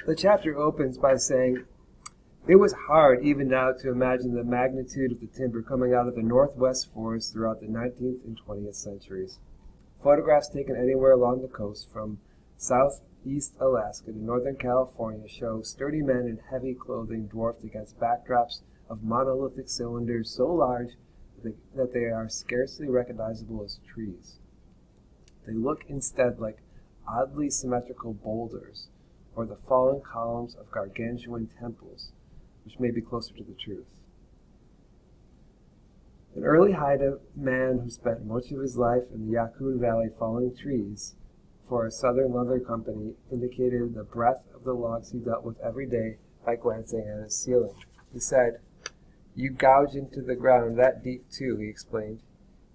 The chapter opens by saying, "It was hard even now to imagine the magnitude of the timber coming out of the northwest forest throughout the 19th and 20th centuries. Photographs taken anywhere along the coast, from southeast Alaska to northern California, show sturdy men in heavy clothing dwarfed against backdrops of monolithic cylinders so large that they are scarcely recognizable as trees. They look instead like oddly symmetrical boulders, or the fallen columns of gargantuan temples, which may be closer to the truth." An early Haida man who spent much of his life in the Yaqui Valley falling trees for a Southern Lumber Company indicated the breadth of the logs he dealt with every day by glancing at his ceiling. He said, "You gouge into the ground that deep too," he explained.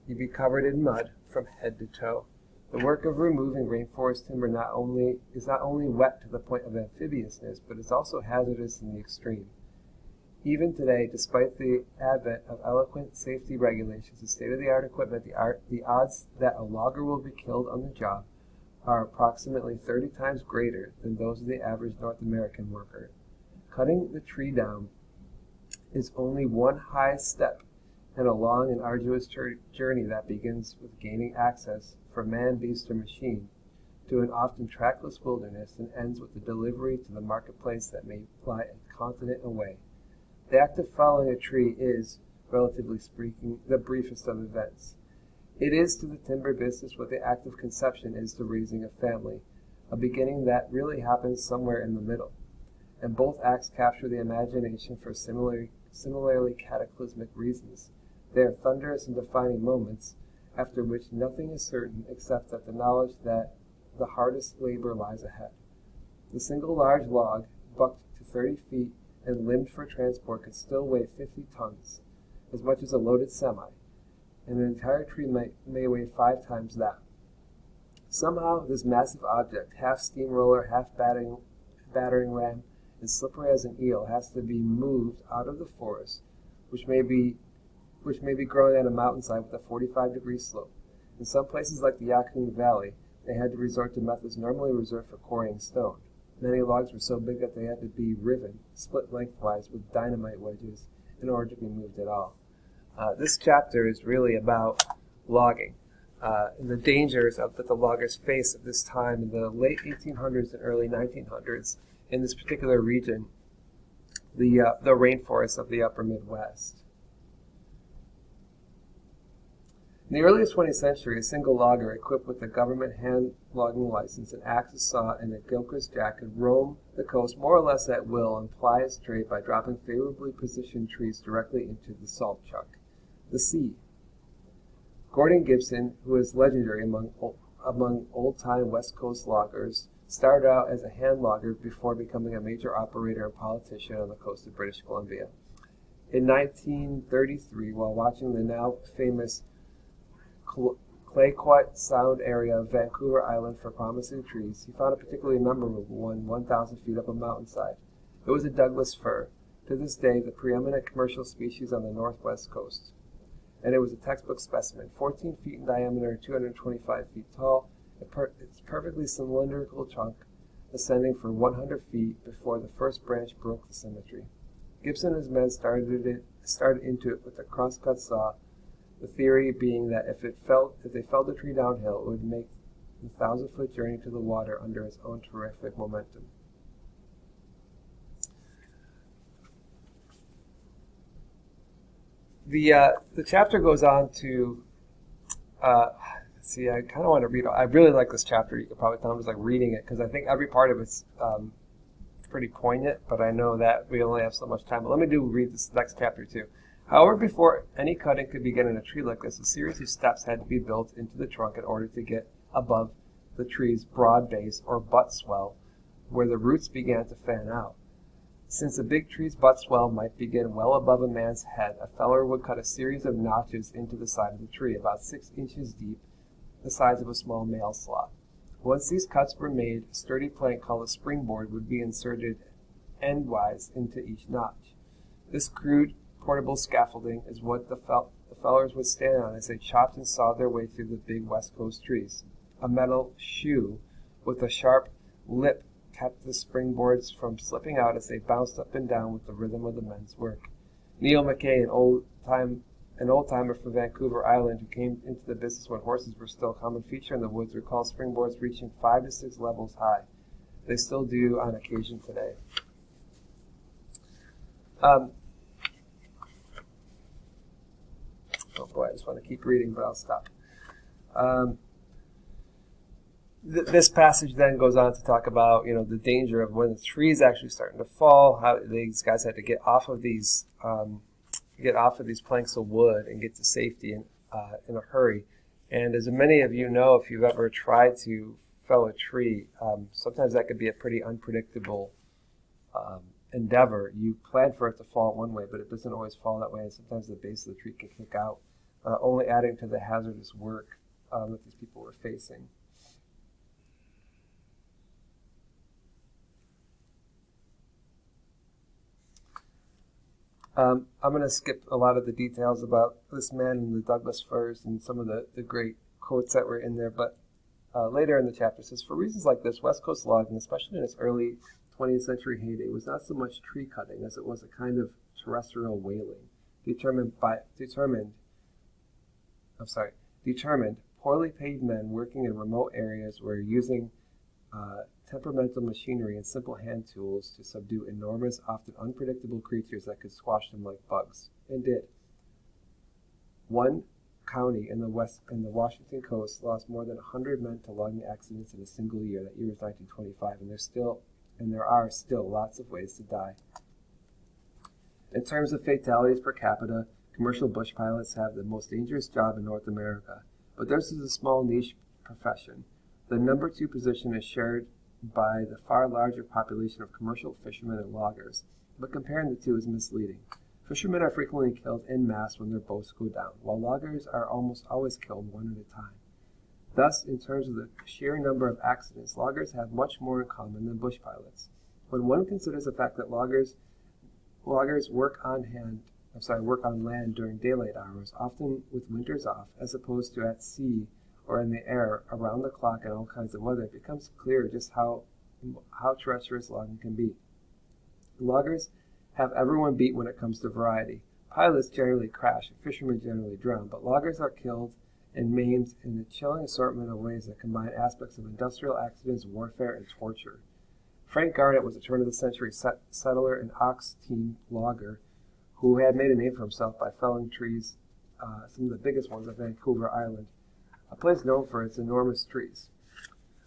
"You'd be covered in mud from head to toe." The work of removing rainforest timber is not only wet to the point of amphibiousness, but is also hazardous in the extreme. Even today, despite the advent of eloquent safety regulations and state-of-the-art equipment, the odds that a logger will be killed on the job are approximately 30 times greater than those of the average North American worker. Cutting the tree down is only one high step in a long and arduous journey that begins with gaining access for man, beast, or machine to an often trackless wilderness and ends with the delivery to the marketplace that may lie a continent away. The act of felling a tree is, relatively speaking, the briefest of events. It is to the timber business what the act of conception is to raising a family, a beginning that really happens somewhere in the middle. And both acts capture the imagination for similarly cataclysmic reasons. They are thunderous and defining moments, after which nothing is certain except that the knowledge that the hardest labor lies ahead. The single large log, bucked to 30 feet and limbed for transport, could still weigh 50 tons, as much as a loaded semi, and an entire tree may weigh 5 times that. Somehow, this massive object, half steamroller, half battering ram, and slippery as an eel, has to be moved out of the forest, which may be growing on a mountainside with a 45-degree slope. In some places like the Yaqui Valley, they had to resort to methods normally reserved for quarrying stone. Many logs were so big that they had to be riven, split lengthwise with dynamite wedges, in order to be moved at all. This chapter is really about logging and the dangers that the loggers face at this time in the late 1800s and early 1900s in this particular region, the rainforests of the upper Midwest. In the earliest 20th century, a single logger equipped with a government hand logging license, an axe, a saw, and a Gilchrist jack could roam the coast more or less at will and ply his trade by dropping favorably positioned trees directly into the salt chuck, the sea. Gordon Gibson, who is legendary among old-time West Coast loggers, started out as a hand logger before becoming a major operator and politician on the coast of British Columbia. In 1933, while watching the now famous Clayoquot Sound area of Vancouver Island for promising trees, he found a particularly memorable one 1,000 feet up a mountainside. It was a Douglas fir, to this day the preeminent commercial species on the northwest coast. And it was a textbook specimen, 14 feet in diameter and 225 feet tall, its perfectly cylindrical trunk ascending for 100 feet before the first branch broke the symmetry. Gibson and his men started into it with a crosscut saw, the theory being that if they felled the tree downhill, it would make the 1,000-foot journey to the water under its own terrific momentum. The chapter goes on to see. I kind of want to read. I really like this chapter. You could probably tell I'm just like reading it because I think every part of it's pretty poignant. But I know that we only have so much time. But let me read this next chapter too. However, before any cutting could begin in a tree like this, a series of steps had to be built into the trunk in order to get above the tree's broad base or butt swell, where the roots began to fan out. Since a big tree's butt swell might begin well above a man's head, a feller would cut a series of notches into the side of the tree, about 6 inches deep, the size of a small mail slot. Once these cuts were made, a sturdy plank called a springboard would be inserted endwise into each notch. This crude portable scaffolding is what the fellers would stand on as they chopped and sawed their way through the big West Coast trees. A metal shoe with a sharp lip kept the springboards from slipping out as they bounced up and down with the rhythm of the men's work. Neil McKay, an old-timer from Vancouver Island who came into the business when horses were still a common feature in the woods, recalls springboards reaching 5 to 6 levels high. They still do on occasion today. Oh boy, I just want to keep reading, but I'll stop. This passage then goes on to talk about, the danger of when the tree's actually starting to fall, how these guys had to get off of these planks of wood and get to safety in a hurry. And as many of you know, if you've ever tried to fell a tree, sometimes that could be a pretty unpredictable endeavor. You plan for it to fall one way, but it doesn't always fall that way, and sometimes the base of the tree can kick out, only adding to the hazardous work that these people were facing. I'm going to skip a lot of the details about this man and the Douglas firs and some of the great quotes that were in there, but later in the chapter it says, for reasons like this, West Coast logging, especially in its early 20th century heyday, was not so much tree cutting as it was a kind of terrestrial whaling, determined poorly paid men working in remote areas were using temperamental machinery and simple hand tools to subdue enormous, often unpredictable creatures that could squash them like bugs, and did. One county in the Washington coast lost more than 100 men to logging accidents in a single year. That year was 1925, and there are still lots of ways to die. In terms of fatalities per capita, commercial bush pilots have the most dangerous job in North America, but theirs is a small niche profession. The number 2 position is shared by the far larger population of commercial fishermen and loggers, but comparing the two is misleading. Fishermen are frequently killed en masse when their boats go down, while loggers are almost always killed one at a time. Thus, in terms of the sheer number of accidents, loggers have much more in common than bush pilots. When one considers the fact that loggers work on land during daylight hours, often with winters off, as opposed to at sea or in the air around the clock in all kinds of weather, it becomes clear just how treacherous logging can be. Loggers have everyone beat when it comes to variety. Pilots generally crash and fishermen generally drown, but loggers are killed and maimed in a chilling assortment of ways that combine aspects of industrial accidents, warfare, and torture. Frank Garnett was a turn-of-the-century settler and ox-team logger who had made a name for himself by felling trees, some of the biggest ones on Vancouver Island, a place known for its enormous trees.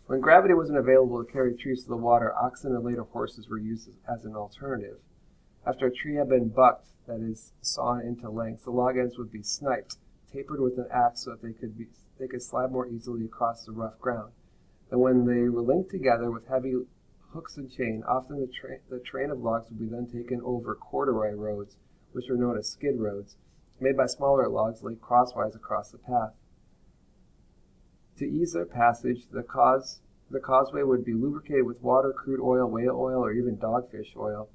When gravity wasn't available to carry trees to the water, oxen and later horses were used as an alternative. After a tree had been bucked, that is, sawn into length, the log ends would be sniped, tapered with an axe so that they could slide more easily across the rough ground. And when they were linked together with heavy hooks and chain, often the train of logs would be then taken over corduroy roads, which were known as skid roads, made by smaller logs laid crosswise across the path. To ease their passage, the causeway would be lubricated with water, crude oil, whale oil, or even dogfish oil,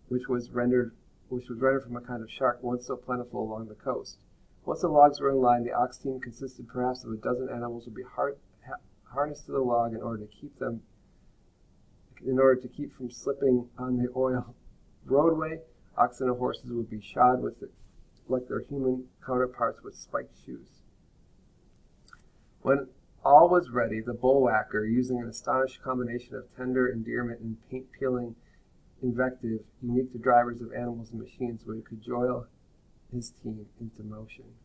which was rendered from a kind of shark once so plentiful along the coast. Once the logs were in line, the ox team consisted perhaps of a dozen animals would be harnessed to the log in order to keep from slipping on the oil roadway. Oxen and horses would be shod like their human counterparts with spiked shoes. When all was ready, the bullwhacker, using an astonishing combination of tender endearment and paint-peeling invective unique to drivers of animals and machines, would cajole his team into motion.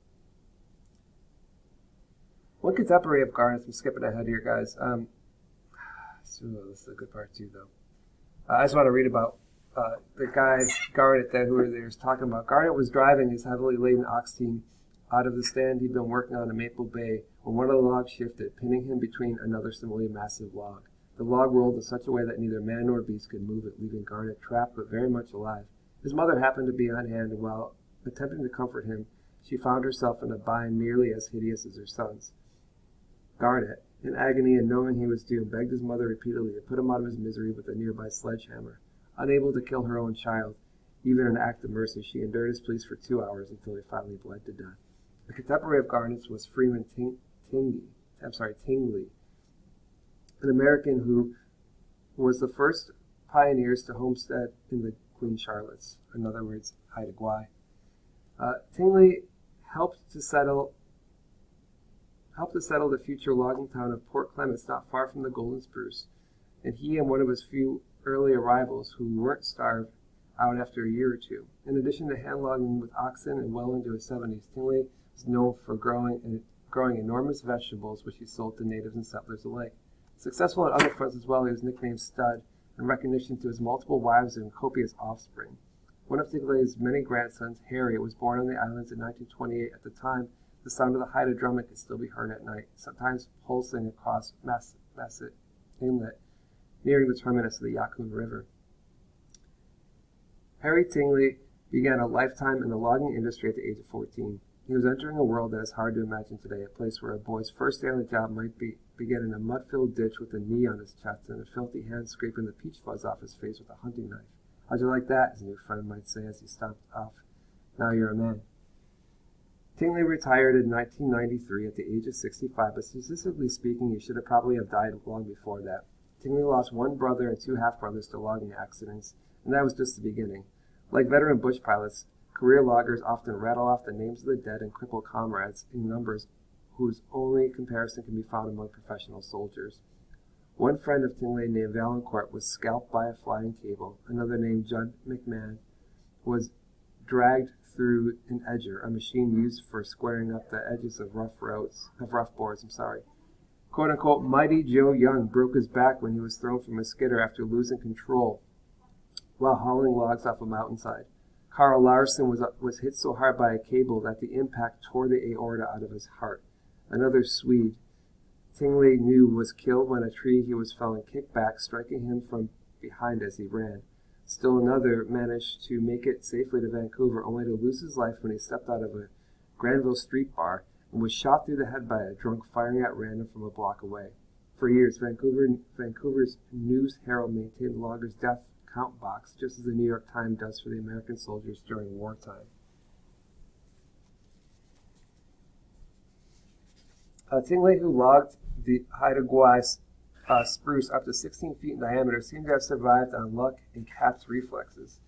One contemporary of Garnett's, I'm skipping ahead here, guys. This is a good part too, though. I just want to read about the guy, Garnett, who they were talking about. Garnett was driving his heavily laden ox team out of the stand he'd been working on in Maple Bay when one of the logs shifted, pinning him between another similarly massive log. The log rolled in such a way that neither man nor beast could move it, leaving Garnett trapped but very much alive. His mother happened to be on hand, and while attempting to comfort him, she found herself in a bind nearly as hideous as her son's. Garnett, in agony and knowing he was doomed, begged his mother repeatedly to put him out of his misery with a nearby sledgehammer. Unable to kill her own child, even an act of mercy, she endured his pleas for 2 hours until he finally bled to death. A contemporary of Garnett's was Freeman Tingley, an American who was the first pioneers to homestead in the Queen Charlottes, in other words, Haida Gwaii. Tingley helped to settle the future logging town of Port Clements, not far from the Golden Spruce, and he and one of his few early arrivals who weren't starved out after a year or two. In addition to hand logging with oxen and well into his 70s, Tingley was known for growing enormous vegetables, which he sold to natives and settlers alike. Successful on other fronts as well, he was nicknamed Stud, in recognition to his multiple wives and copious offspring. One of Tingley's many grandsons, Harry, was born on the islands in 1928. At the time, the sound of the Haida drumming could still be heard at night, sometimes pulsing across Masset Inlet, nearing the terminus of the Yacon River. Harry Tingley began a lifetime in the logging industry at the age of 14. He was entering a world that is hard to imagine today, a place where a boy's first day on the job might begin in a mud-filled ditch with a knee on his chest and a filthy hand scraping the peach fuzz off his face with a hunting knife. "How'd you like that?" his new friend might say as he stomped off. "Now you're a man." Tingley retired in 1993 at the age of 65, but statistically speaking, he should have probably died long before that. Tingley lost one brother and two half-brothers to logging accidents, and that was just the beginning. Like veteran bush pilots, career loggers often rattle off the names of the dead and crippled comrades in numbers whose only comparison can be found among professional soldiers. One friend of Tingley named Valancourt was scalped by a flying cable. Another named Judd McMahon was dragged through an edger, a machine used for squaring up the edges of rough boards. Quote-unquote, Mighty Joe Young broke his back when he was thrown from a skidder after losing control while hauling logs off a mountainside. Carl Larson was hit so hard by a cable that the impact tore the aorta out of his heart. Another Swede Tingley knew was killed when a tree he was felling kicked back, striking him from behind as he ran. Still another managed to make it safely to Vancouver, only to lose his life when he stepped out of a Granville Street bar and was shot through the head by a drunk firing at random from a block away. For years, Vancouver's News Herald maintained the logger's death count box, just as the New York Times does for the American soldiers during wartime. Tingley, who logged the Haida Gwaii spruce up to 16 feet in diameter, seemed to have survived on luck and cat's reflexes.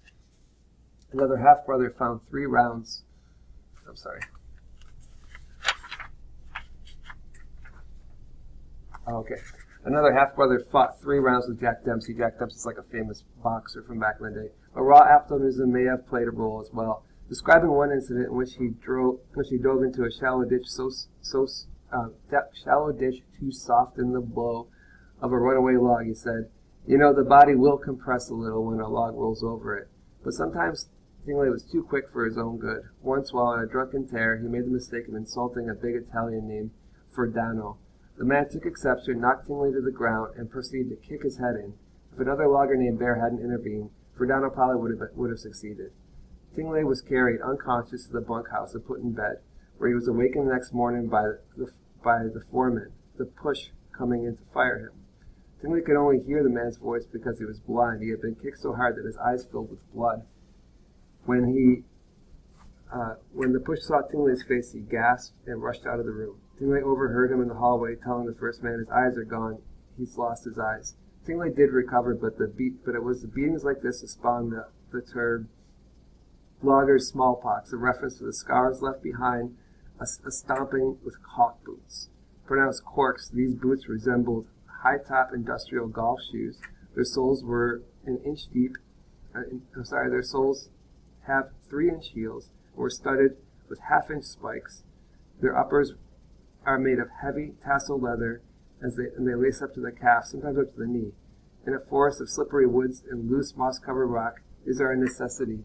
Another half-brother found 3 rounds. Another half-brother fought 3 rounds with Jack Dempsey. Jack Dempsey is like a famous boxer from back in the day. But raw optimism may have played a role as well. Describing one incident in which he dove into a shallow ditch too soft in the blow of a runaway log, he said, "You know, the body will compress a little when a log rolls over it." But sometimes Tingley was too quick for his own good. Once, while on a drunken tear, he made the mistake of insulting a big Italian named Ferdinand. The man took exception, knocked Tingley to the ground, and proceeded to kick his head in. If another logger named Bear hadn't intervened, Ferdinand probably would have succeeded. Tingley was carried unconscious to the bunkhouse and put in bed, where he was awakened the next morning by the foreman, the push, coming in to fire him. Tingley could only hear the man's voice because he was blind. He had been kicked so hard that his eyes filled with blood. When the push saw Tingley's face, he gasped and rushed out of the room. Tingley overheard him in the hallway telling the first man his eyes are gone. He's lost his eyes. Tingley did recover, but it was the beatings like this that spawned the term logger's smallpox, a reference to the scars left behind a stomping with caulk boots. Pronounced corks, these boots resembled high-top industrial golf shoes. Their soles were an inch deep. Their soles have 3-inch heels and were studded with half-inch spikes. Their uppers are made of heavy tassel leather, and they lace up to the calf, sometimes up to the knee. In a forest of slippery woods and loose moss-covered rock, these are a necessity.